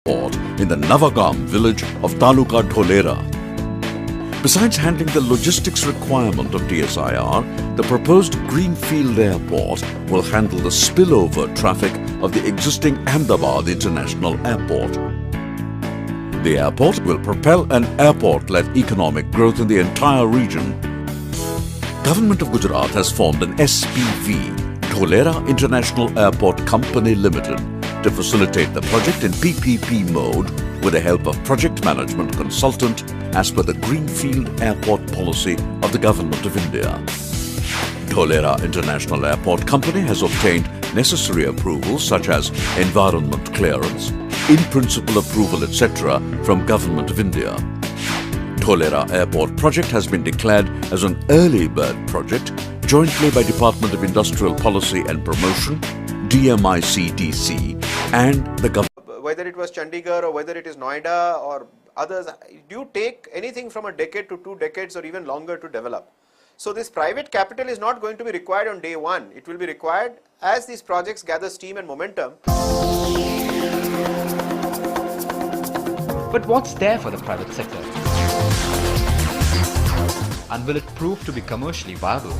port in the Navagam village of Taluka Dholera. Besides handling the logistics requirement of DSIR, the proposed greenfield airport will handle the spillover traffic of the existing Ahmedabad International Airport. The airport will propel an airport-led economic growth in the entire region. Government of Gujarat has formed an SPV, Dholera International Airport Company Limited, to facilitate the project in PPP mode with the help of project management consultant as per the Greenfield Airport policy of the Government of India. Dholera International Airport Company has obtained necessary approvals such as environment clearance, in-principle approval, etc. from Government of India. Dholera Airport project has been declared as an early bird project jointly by Department of Industrial Policy and Promotion, DMICDC and the government. Whether it was Chandigarh or whether it is Noida or others, do you take anything from a decade to 2 decades or even longer to develop? So this private capital is not going to be required on day one. It will be required as these projects gather steam and momentum. But what's there for the private sector? And will it prove to be commercially viable?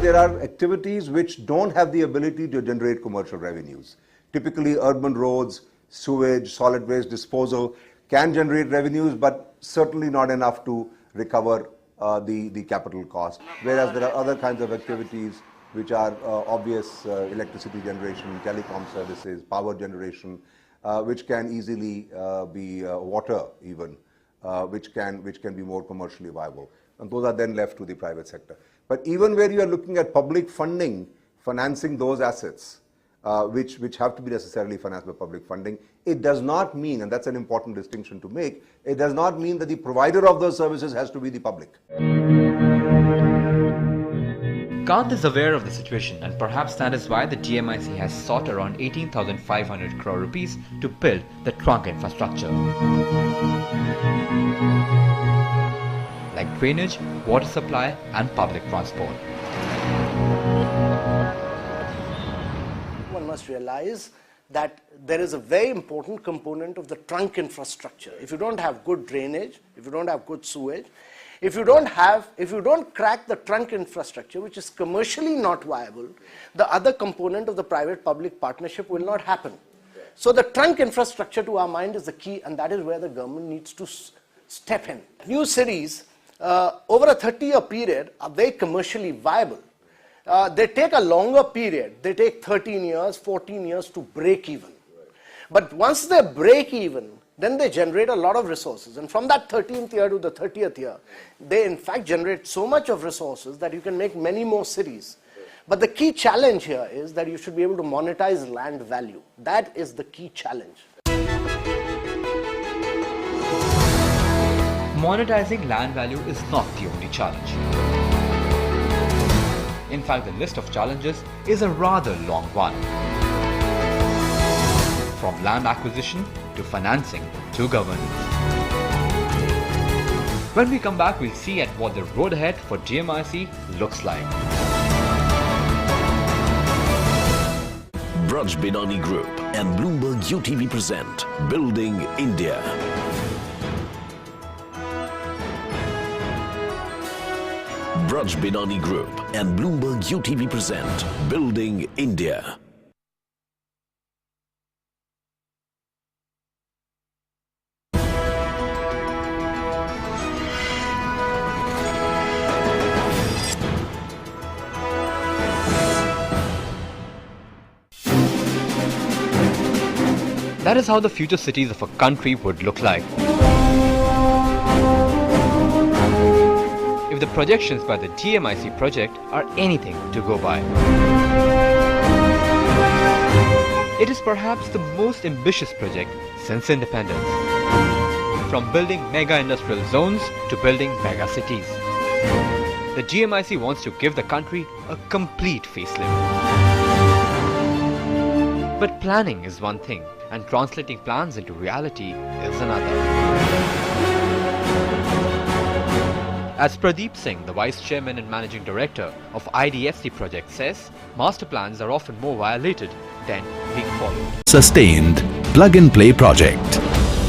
There are activities which don't have the ability to generate commercial revenues. Typically, urban roads, sewage, solid waste disposal can generate revenues, but certainly not enough to recover the capital cost. Whereas there are other kinds of activities which are obvious, electricity generation, telecom services, power generation, which can easily be water even, which can be more commercially viable. And those are then left to the private sector. But even where you are looking at public funding, financing those assets, which have to be necessarily financed by public funding, it does not mean, and that's an important distinction to make, it does not mean that the provider of those services has to be the public. Kant is aware of the situation, and perhaps that is why the DMIC has sought around 18,500 crore rupees to build the trunk infrastructure. Like drainage, water supply and public transport. One must realize that there is a very important component of the trunk infrastructure. If you don't have good drainage, if you don't have good sewage, if you don't crack the trunk infrastructure, which is commercially not viable, the other component of the private-public partnership will not happen. So the trunk infrastructure, to our mind, is the key, and that is where the government needs to step in. New cities, over a 30-year period, are very commercially viable. They take a longer period. They take 13 years, 14 years to break even. But once they break even, then they generate a lot of resources. And from that 13th year to the 30th year, they in fact generate so much of resources that you can make many more cities. But the key challenge here is that you should be able to monetize land value. That is the key challenge. Monetizing land value is not the only challenge. In fact, the list of challenges is a rather long one. From land acquisition to financing to governance. When we come back, we'll see at what the road ahead for DMIC looks like. Braj Bidani Group and Bloomberg UTV present Building India. Braj Bidani Group and Bloomberg UTV present Building India. That is how the future cities of a country would look like. If the projections by the DMIC project are anything to go by. It is perhaps the most ambitious project since independence. From building mega industrial zones to building mega cities. The DMIC wants to give the country a complete facelift. But planning is one thing, and translating plans into reality is another. As Pradeep Singh, the Vice Chairman and Managing Director of IDFC project says, master plans are often more violated than being followed. Sustained plug-and-play project.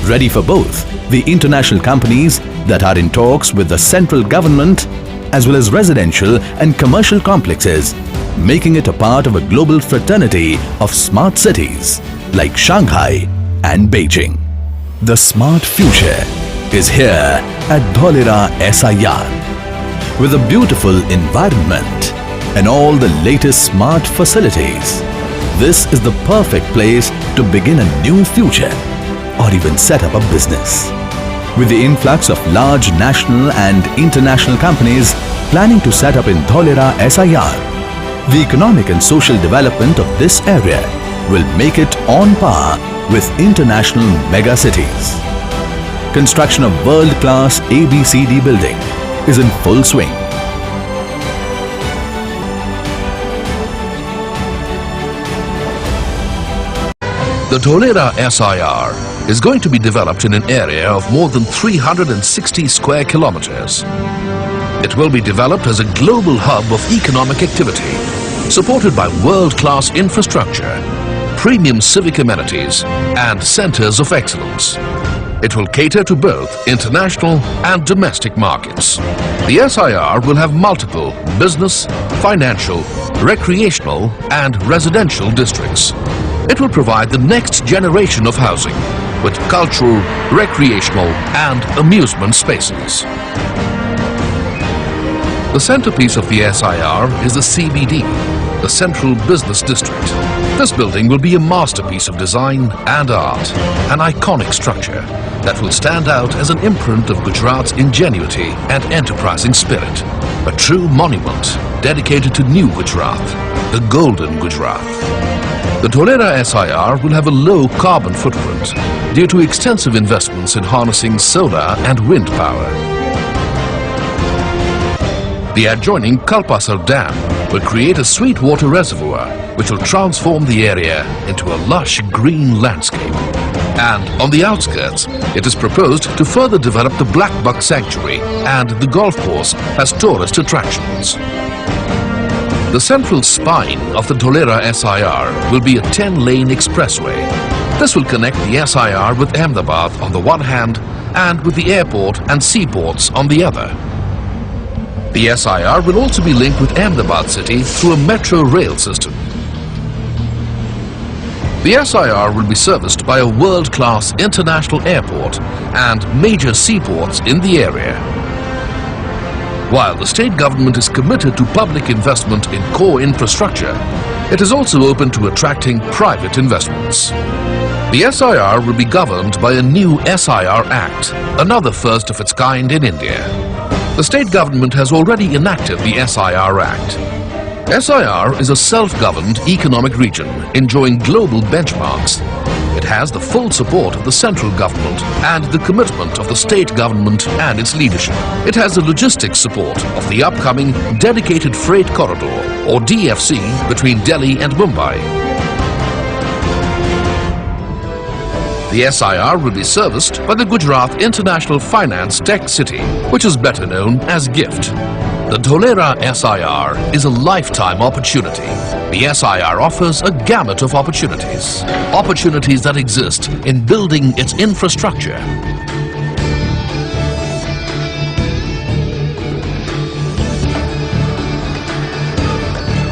Ready for both the international companies that are in talks with the central government as well as residential and commercial complexes, making it a part of a global fraternity of smart cities like Shanghai and Beijing. The smart future is here at Dholera SIR. With a beautiful environment and all the latest smart facilities, this is the perfect place to begin a new future or even set up a business. With the influx of large national and international companies planning to set up in Dholera SIR, the economic and social development of this area will make it on par with international mega cities. Construction of world-class ABCD building is in full swing. The Dholera SIR is going to be developed in an area of more than 360 square kilometers. It will be developed as a global hub of economic activity, supported by world-class infrastructure, premium civic amenities and centers of excellence. It will cater to both international and domestic markets. The SIR will have multiple business, financial, recreational and residential districts. It will provide the next generation of housing with cultural, recreational and amusement spaces. The centerpiece of the SIR is the CBD, the Central Business District. This building will be a masterpiece of design and art, an iconic structure that will stand out as an imprint of Gujarat's ingenuity and enterprising spirit. A true monument dedicated to New Gujarat, the Golden Gujarat. The Dholera SIR will have a low carbon footprint due to extensive investments in harnessing solar and wind power. The adjoining Kalpasar Dam will create a sweet water reservoir which will transform the area into a lush green landscape. And on the outskirts, it is proposed to further develop the Black Buck Sanctuary and the golf course as tourist attractions. The central spine of the Dholera SIR will be a 10-lane expressway. This will connect the SIR with Ahmedabad on the one hand and with the airport and seaports on the other. The SIR will also be linked with Ahmedabad city through a metro rail system. The SIR will be serviced by a world-class international airport and major seaports in the area. While the state government is committed to public investment in core infrastructure, it is also open to attracting private investments. The SIR will be governed by a new SIR Act, another first of its kind in India. The state government has already enacted the SIR Act. SIR is a self-governed economic region enjoying global benchmarks. It has the full support of the central government and the commitment of the state government and its leadership. It has the logistics support of the upcoming Dedicated Freight Corridor or DFC between Delhi and Mumbai. The SIR will be serviced by the Gujarat International Finance Tech City, which is better known as GIFT. The Dholera SIR is a lifetime opportunity. The SIR offers a gamut of opportunities. Opportunities that exist in building its infrastructure.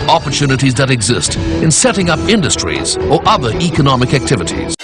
Opportunities that exist in setting up industries or other economic activities.